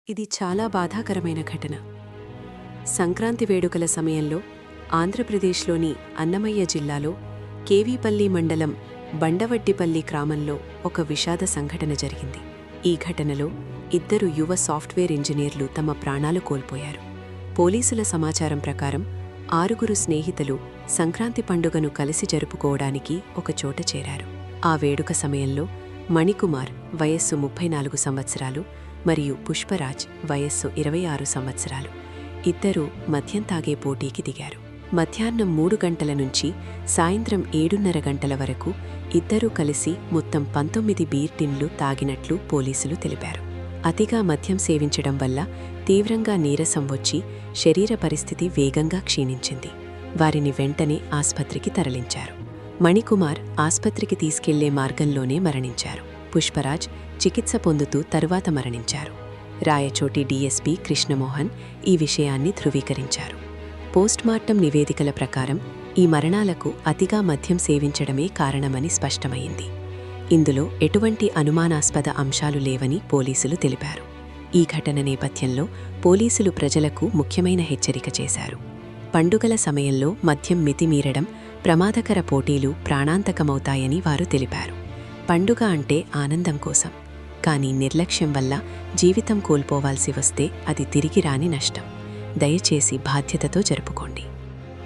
ఇది చాలా బాధాకరమైన ఘటన. సంక్రాంతి వేడుకల సమయంలో ఆంధ్రప్రదేశ్లోని అన్నమయ్య జిల్లాలో కేవీపల్లి మండలం బండవడ్డిపల్లి గ్రామంలో ఒక విషాద సంఘటన జరిగింది. ఈ ఘటనలో 2 యువ సాఫ్ట్వేర్ ఇంజనీర్లు తమ ప్రాణాలు కోల్పోయారు. పోలీసుల సమాచారం ప్రకారం 6 స్నేహితులు సంక్రాంతి పండుగను కలిసి జరుపుకోవడానికి ఒక చోట చేరారు. ఆ వేడుక సమయంలో మణికుమార్ వయస్సు 34 సంవత్సరాలు మరియు పుష్పరాజ్ వయస్సు 26 సంవత్సరాలు ఇద్దరూ మద్యం తాగే పోటీకి దిగారు. మధ్యాహ్నం 3 గంటల నుంచి సాయంత్రం 7:30 గంటల వరకు ఇద్దరూ కలిసి మొత్తం 19 బీర్ టిన్లు తాగినట్లు పోలీసులు తెలిపారు. అతిగా మద్యం సేవించడం వల్ల తీవ్రంగా నీరసం వచ్చి శరీర పరిస్థితి వేగంగా క్షీణించింది. వారిని వెంటనే ఆస్పత్రికి తరలించారు. మణికుమార్ ఆస్పత్రికి తీసుకెళ్లే మార్గంలోనే మరణించారు. పుష్పరాజ్ చికిత్స పొందుతూ తరువాత మరణించారు. రాయచోటి డీఎస్పీ కృష్ణమోహన్ ఈ విషయాన్ని ధృవీకరించారు. పోస్ట్మార్టం నివేదికల ప్రకారం ఈ మరణాలకు అతిగా మద్యం సేవించడమే కారణమని స్పష్టమైంది. ఇందులో ఎటువంటి అనుమానాస్పద అంశాలు లేవని పోలీసులు తెలిపారు. ఈ ఘటన నేపథ్యంలో పోలీసులు ప్రజలకు ముఖ్యమైన హెచ్చరిక చేశారు. పండుగల సమయంలో మద్యం మితిమీరడం, ప్రమాదకర పోటీలు ప్రాణాంతకమవుతాయని వారు తెలిపారు. పండుగ అంటే ఆనందం కోసం, కానీ నిర్లక్ష్యం వల్ల జీవితం కోల్పోవాల్సి వస్తే అది తిరిగి రాని నష్టం. దయచేసి బాధ్యతతో జరుపుకోండి.